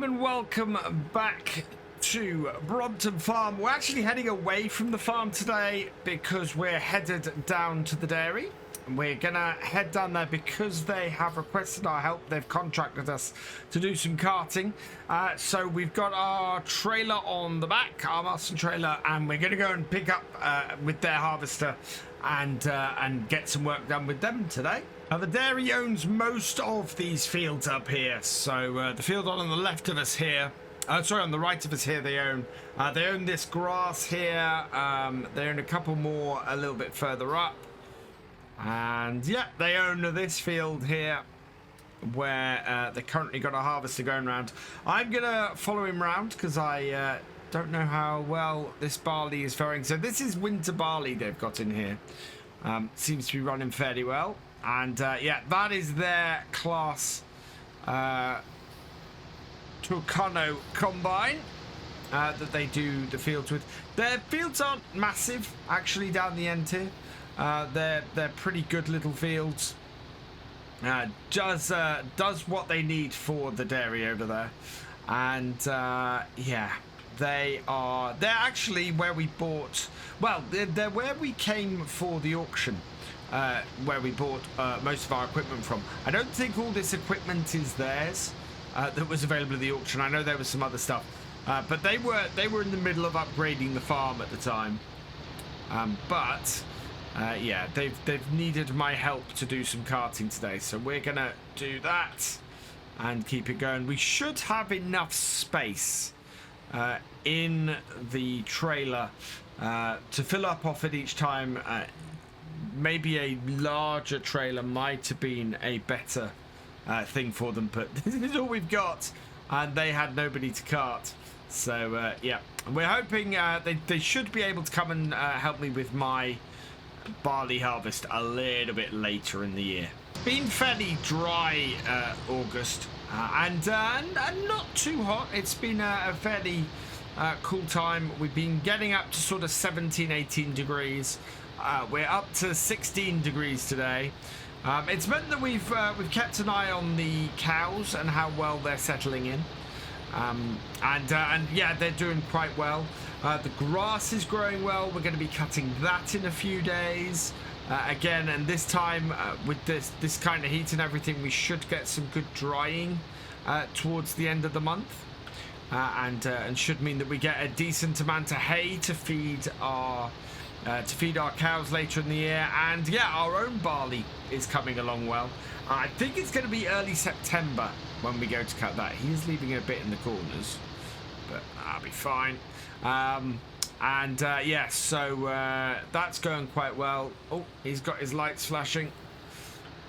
and welcome back to Brompton Farm. We're actually heading away from the farm today because we're headed down to the dairy. We're gonna head down there because they have requested our help. They've contracted us to do some carting. So we've got our trailer on the back, our Marston trailer, and we're gonna go and pick up with their harvester and get some work done with them today. The dairy owns most of these fields up here. So the field on the left of us here, sorry, on the right of us here, they own this grass here. They own a couple more a little bit further up. And yeah, they own this field here where they currently got a harvester going around. I'm gonna follow him around because I don't know how well this barley is faring. So this is winter barley they've got in here. Seems to be running fairly well. And yeah, that is their class Tucano combine that they do the fields with. Their fields aren't massive actually down the end here. They're pretty good little fields. Does what they need for the dairy over there. And yeah, they're actually where we bought, well, they're where we came for the auction, where we bought most of our equipment from. I don't think all this equipment is theirs that was available at the auction. I know there was some other stuff, but they were in the middle of upgrading the farm at the time. Yeah, they've needed my help to do some carting today, so we're gonna do that and keep it going. We should have enough space in the trailer to fill up off it each time. Maybe a larger trailer might have been a better thing for them, but this is all we've got, and they had nobody to cart. So yeah, we're hoping they should be able to come and help me with my barley harvest a little bit later in the year. Been fairly dry August and not too hot. It's been a fairly cool time. We've been getting up to sort of 17-18 degrees. We're up to 16 degrees today. It's meant that we've kept an eye on the cows and how well they're settling in. And yeah, they're doing quite well. The grass is growing well. We're going to be cutting that in a few days. Again, and this time with this kind of heat and everything, we should get some good drying towards the end of the month, and should mean that we get a decent amount of hay to feed our cows later in the year. And yeah, our own barley is coming along well. I think it's going to be early September when we go to cut that. He is leaving a bit in the corners, but I'll be fine. Yeah, so that's going quite well. Oh, he's got his lights flashing.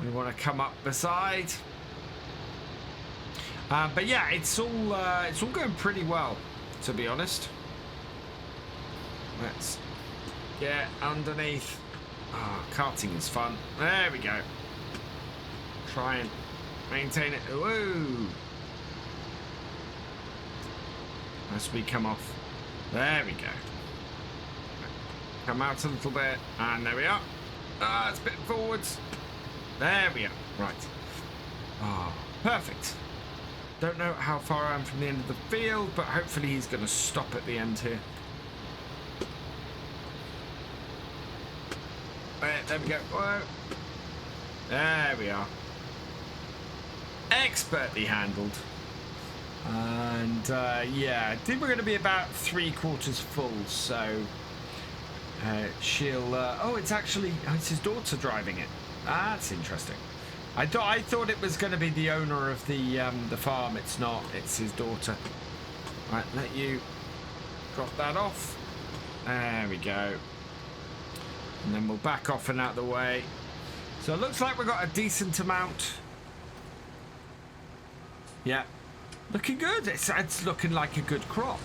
We want to come up beside. But yeah, it's all going pretty well, to be honest. Let's get underneath. Ah, carting is fun. There we go. Try and maintain it. Whoa! As we come off. There we go. Come out a little bit, and there we are. Ah, it's a bit forwards. There we are. Right. Ah, perfect. Don't know how far I am from the end of the field, but hopefully he's going to stop at the end here. There we go. Whoa. There we are. Expertly handled. And yeah, I think we're going to be about 3/4 full, so she'll oh, it's his daughter driving it. That's interesting. I thought it was going to be the owner of the farm. It's not, it's his daughter. Right, let you drop that off. There we go. And then we'll back off and out of the way. So it looks like we've got a decent amount. Yeah, looking good. It's looking like a good crop.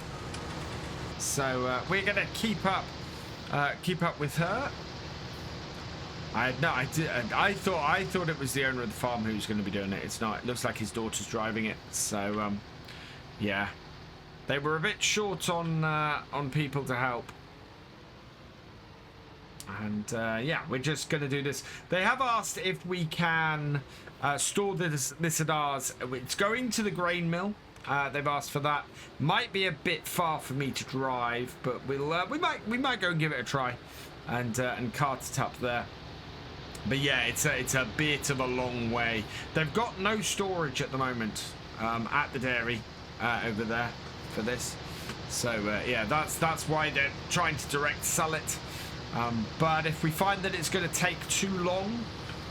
So we're gonna keep up with her. I thought it was the owner of the farm who's going to be doing it. It's not. It looks like his daughter's driving it. So yeah, they were a bit short on people to help. And yeah, we're just going to do this. They have asked if we can store this at ours. It's going to the grain mill, They've asked for that. Might be a bit far for me to drive, but we might go and give it a try, and cart it up there. But yeah, it's a bit of a long way. They've got no storage at the moment at the dairy over there for this. So yeah, that's why they're trying to direct sell it. But if we find that it's going to take too long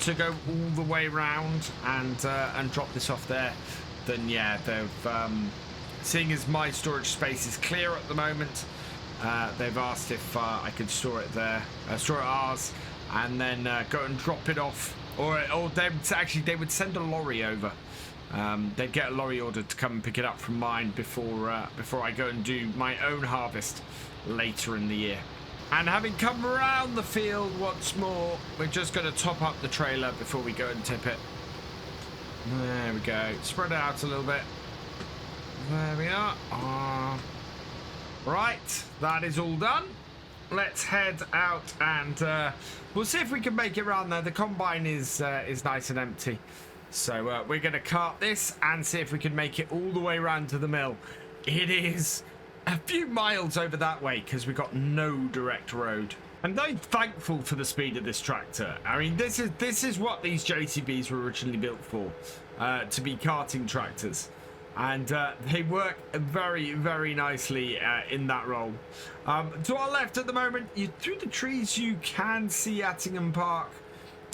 to go all the way around and drop this off there, then yeah, they've seeing as my storage space is clear at the moment, they've asked if I could store it there, store it ours, and then go and drop it off, or they would send a lorry over. They'd get a lorry ordered to come and pick it up from mine before I go and do my own harvest later in the year. And having come around the field once more, we're just going to top up the trailer before we go and tip it. There we go. Spread it out a little bit. There we are. Right, that is all done. Let's head out and we'll see if we can make it around there. The combine is nice and empty. So we're going to cart this and see if we can make it all the way around to the mill. It is a few miles over that way because we've got no direct road. I'm very thankful for the speed of this tractor. I mean, this is what these JCBs were originally built for, to be carting tractors. And they work very, very nicely in that role. To our left at the moment, through the trees, you can see Attingham Park.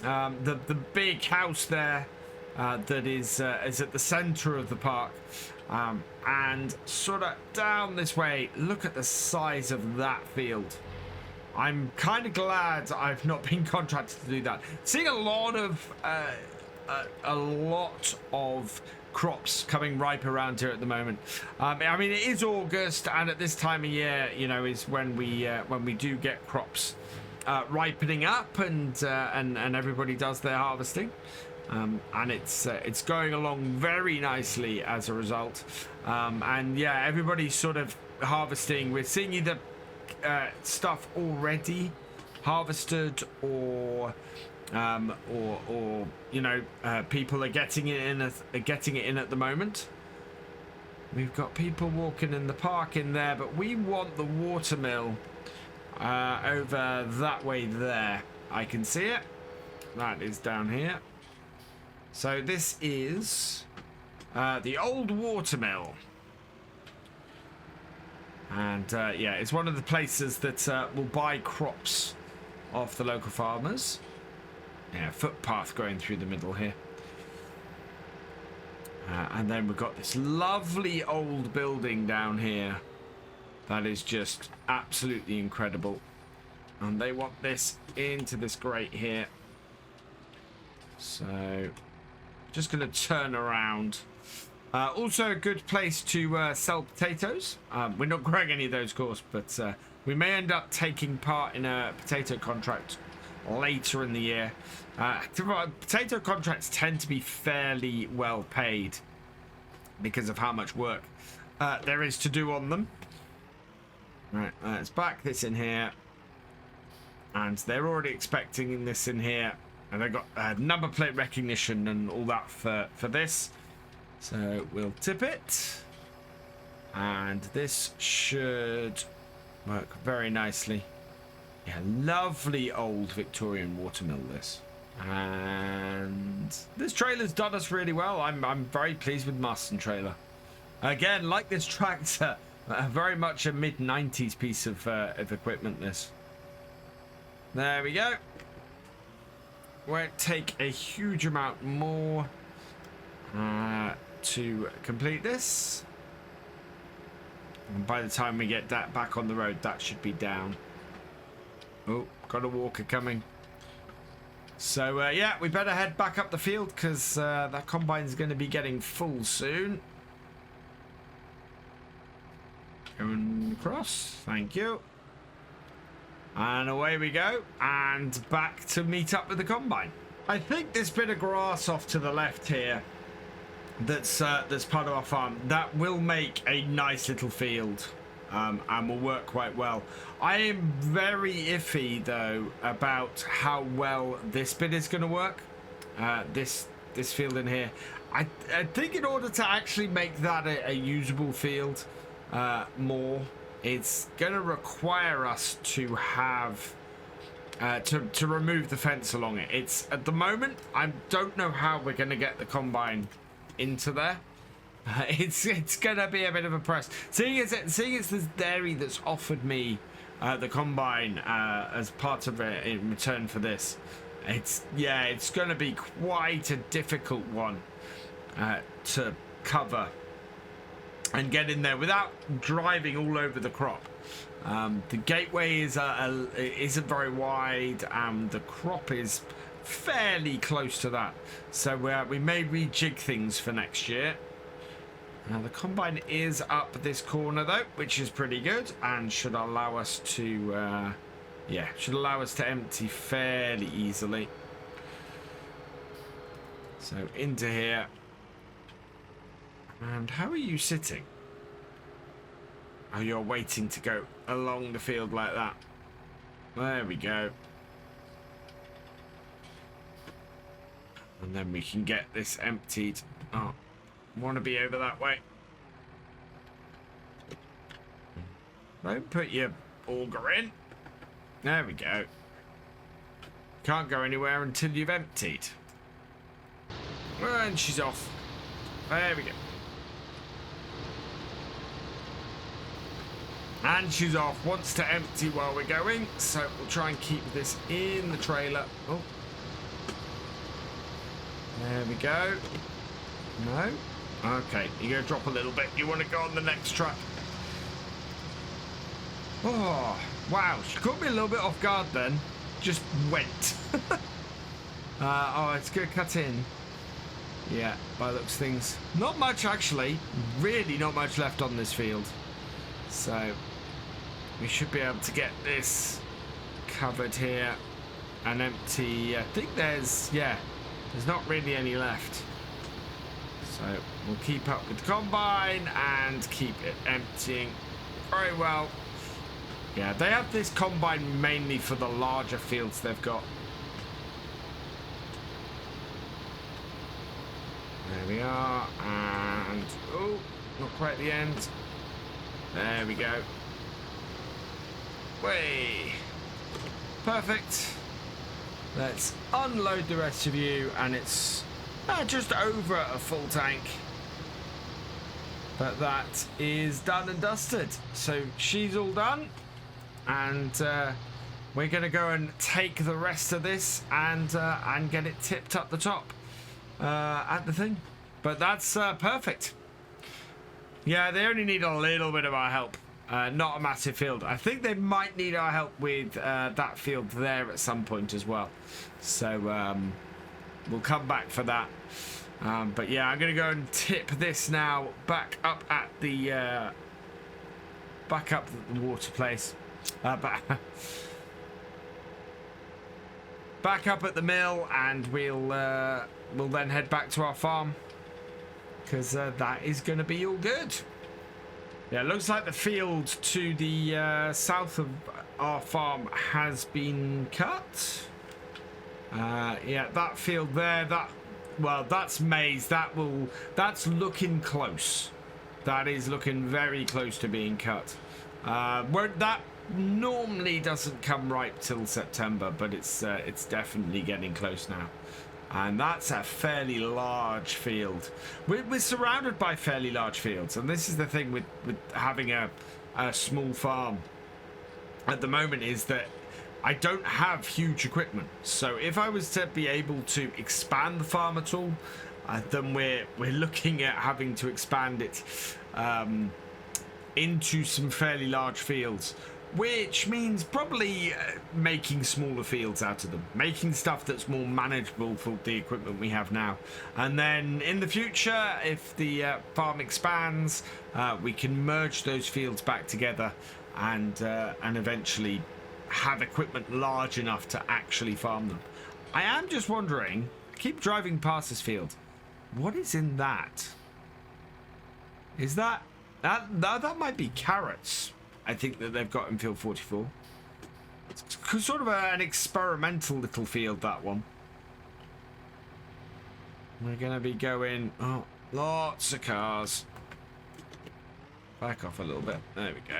The big house there that is at the centre of the park. And sort of down this way, look at the size of that field. I'm kind of glad I've not been contracted to do that. Seeing a lot of crops coming ripe around here at the moment. I mean, it is August, and at this time of year, you know, is when we do get crops ripening up, and everybody does their harvesting, and it's going along very nicely as a result. And yeah, everybody's sort of harvesting. We're seeing either stuff already harvested, or you know, people are getting it in at the moment. We've got people walking in the park in there, but we want the watermill over that way there. I can see it. That is down here. So this is the old watermill. And yeah, it's one of the places that will buy crops off the local farmers. Yeah, footpath going through the middle here. And then we've got this lovely old building down here that is just absolutely incredible. And they want this into this grate here. So, just going to turn around. Also a good place to sell potatoes. We're not growing any of those, of course, but we may end up taking part in a potato contract later in the year. Potato contracts tend to be fairly well paid because of how much work there is to do on them. Right, let's back this in here. And they're already expecting this in here. And they've got number plate recognition and all that for this. So we'll tip it. And this should work very nicely. Yeah, lovely old Victorian watermill this. And this trailer's done us really well. I'm very pleased with Marston trailer. Again, like this tractor, very much a mid-90s piece of equipment this. There we go. Won't take a huge amount more to complete this. And by the time we get that back on the road, that should be down. Oh, got a walker coming. So, yeah, we better head back up the field because that combine's going to be getting full soon. Going across. Thank you. And away we go. And back to meet up with the combine. I think this bit of grass off to the left here that's part of our farm, that will make a nice little field. And will work quite well. I am very iffy though about how well this bit is going to work. This field in here, I think in order to actually make that a usable field more, it's going to require us to have to remove the fence along it. It's at the moment I don't know how we're going to get the combine into there. It's going to be a bit of a press. Seeing as this dairy that's offered me the combine as part of it in return for this, it's going to be quite a difficult one to cover and get in there without driving all over the crop. The gateway isn't very wide, and the crop is fairly close to that, so we may rejig things for next year. The combine is up this corner though, which is pretty good, and should allow us to empty fairly easily. So into here. And how are you sitting? Oh, you're waiting to go along the field like that. There we go. And then we can get this emptied. Oh, want to be over that way. Don't put your auger in. There we go. Can't go anywhere until you've emptied. And she's off. There we go. And she's off. Wants to empty while we're going, so we'll try and keep this in the trailer. Oh. There we go. No? Okay, you're going to drop a little bit. You want to go on the next truck. Oh, wow. She caught me a little bit off guard then. Just went. Oh, it's going to cut in. Yeah, by the looks of things. Not much, actually. Really not much left on this field. So we should be able to get this covered here and empty. I think there's not really any left. So we'll keep up with the combine and keep it emptying very well. Yeah, they have this combine mainly for the larger fields they've got. There we are, and oh, not quite at the end. There we go. Way. Perfect. Let's unload the rest of you, and it's just over a full tank. But that is done and dusted. So she's all done, and we're going to go and take the rest of this and get it tipped up the top at the thing. But that's perfect. Yeah, they only need a little bit of our help. Not a massive field. I think they might need our help with that field there at some point as well. So we'll come back for that. But yeah, I'm going to go and tip this now back up at the water place. Back up at the mill, and we'll then head back to our farm, because that is going to be all good. Yeah, it looks like the field to the south of our farm has been cut. Yeah, that field there, that's maize. That's looking close. That is looking very close to being cut. That normally doesn't come ripe till September, but it's definitely getting close now. And that's a fairly large field. We're surrounded by fairly large fields, and this is the thing with having a small farm at the moment, is that I don't have huge equipment. So if I was to be able to expand the farm at all, then we're looking at having to expand it into some fairly large fields, which means probably making smaller fields out of them, making stuff that's more manageable for the equipment we have now. And then in the future, if the farm expands, we can merge those fields back together and eventually have equipment large enough to actually farm them. I am just wondering, keep driving past this field, what is in that? Is that might be carrots, I think, that they've got in field 44. It's sort of an experimental little field, that one. We're going to be going... Oh, lots of cars. Back off a little bit. There we go.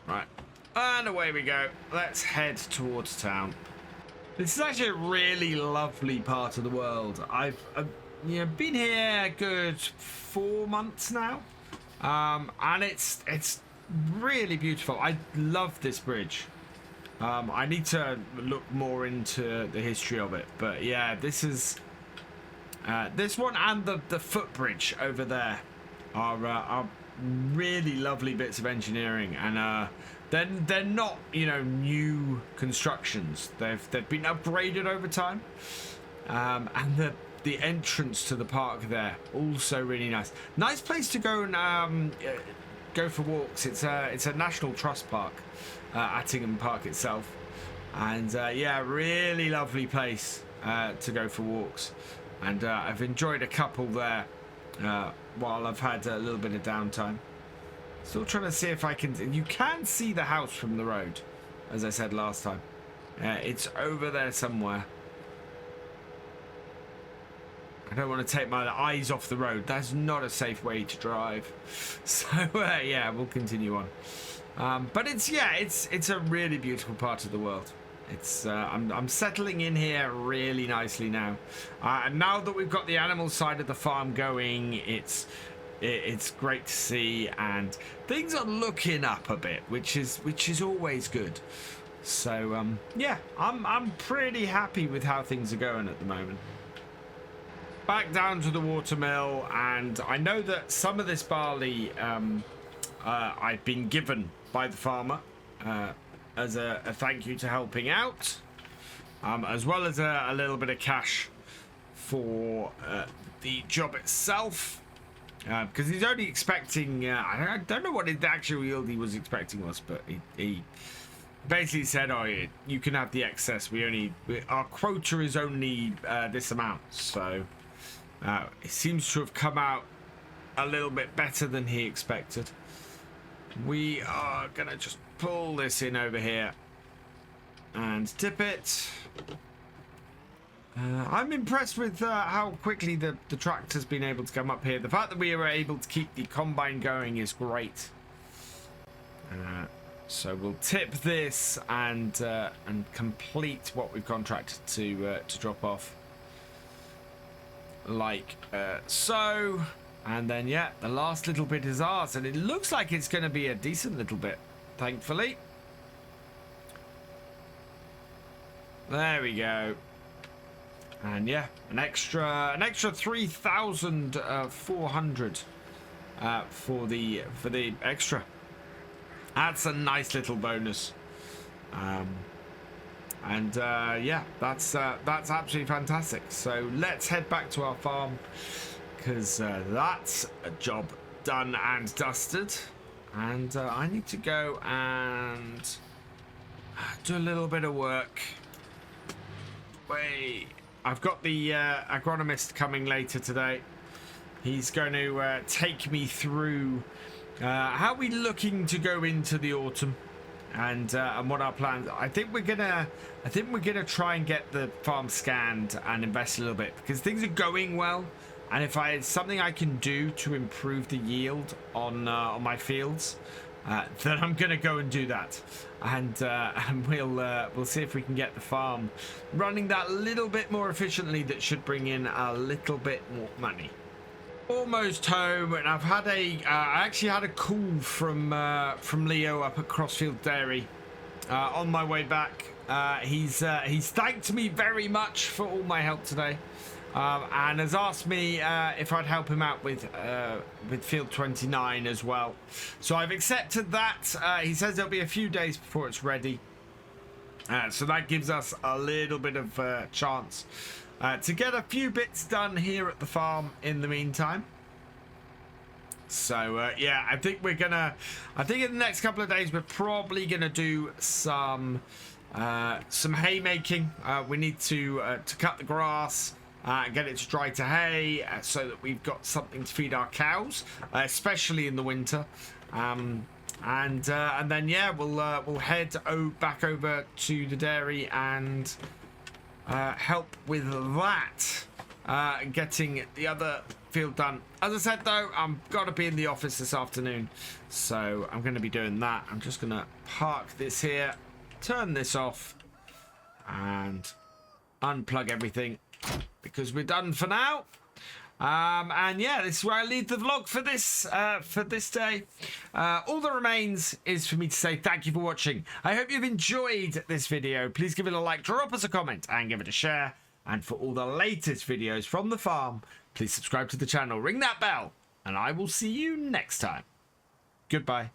Right. And away we go. Let's head towards town. This is actually a really lovely part of the world. I've been here a good 4 months now. And it's really beautiful. I love this bridge. I need to look more into the history of it. But yeah, this is... this one and the footbridge over there are really lovely bits of engineering, and they're not, you know, new constructions. They've been upgraded over time, and the entrance to the park there also really nice place to go and go for walks. It's a National Trust park, Attingham Park itself, and yeah, really lovely place to go for walks. And I've enjoyed a couple there while I've had a little bit of downtime. Still trying to see if I can... You can see the house from the road, as I said last time. It's over there somewhere. I don't want to take my eyes off the road. That's not a safe way to drive. So, yeah, we'll continue on. But it's a really beautiful part of the world. It's I'm settling in here really nicely now, and now that we've got the animal side of the farm going, it's great to see, and things are looking up a bit, which is always good. So yeah, I'm pretty happy with how things are going at the moment. Back down to the watermill, and I know that some of this barley I've been given by the farmer. As a thank you to helping out, as well as a little bit of cash for the job itself, because he's only expecting, I don't know what the actual yield he was expecting was, but he basically said, oh, you can have the excess, our quota is only this amount, so it seems to have come out a little bit better than he expected. We are gonna just pull this in over here and tip it. I'm impressed with how quickly the tractor's been able to come up here. The fact that we were able to keep the combine going is great. So we'll tip this and complete what we've contracted to drop off, like so. And then, yeah, the last little bit is ours. And it looks like it's going to be a decent little bit, thankfully. There we go. And, yeah, an extra 3,400 for the extra. That's a nice little bonus. Yeah, that's absolutely fantastic. So let's head back to our farm, because that's a job done and dusted, and I need to go and do a little bit of work. Wait, I've got the agronomist coming later today. He's going to take me through how we're looking to go into the autumn, and what our plans. I think we're gonna try and get the farm scanned and invest a little bit, because things are going well. And if it's something I can do to improve the yield on my fields, then I'm going to go and do that. And we'll see if we can get the farm running that little bit more efficiently. That should bring in a little bit more money. Almost home, and I've had I actually had a call from Leo up at Crossfield Dairy on my way back. He's thanked me very much for all my help today. And has asked me if I'd help him out with Field 29 as well. So I've accepted that. He says there'll be a few days before it's ready. So that gives us a little bit of chance to get a few bits done here at the farm in the meantime. So yeah, I think in the next couple of days we're probably gonna do some haymaking. We need to cut the grass. Get it to dry to hay, so that we've got something to feed our cows, especially in the winter. And then, yeah, we'll head back over to the dairy and help with that. getting the other field done. As I said, though, I'm got to be in the office this afternoon, so I'm going to be doing that. I'm just going to park this here, turn this off, and unplug everything because we're done for now. And yeah, this is where I leave the vlog for this day. All that remains is for me to say thank you for watching. I hope you've enjoyed this video. Please give it a like, drop us a comment, and give it a share. And for all the latest videos from the farm, please subscribe to the channel, ring that bell, and I will see you next time. Goodbye.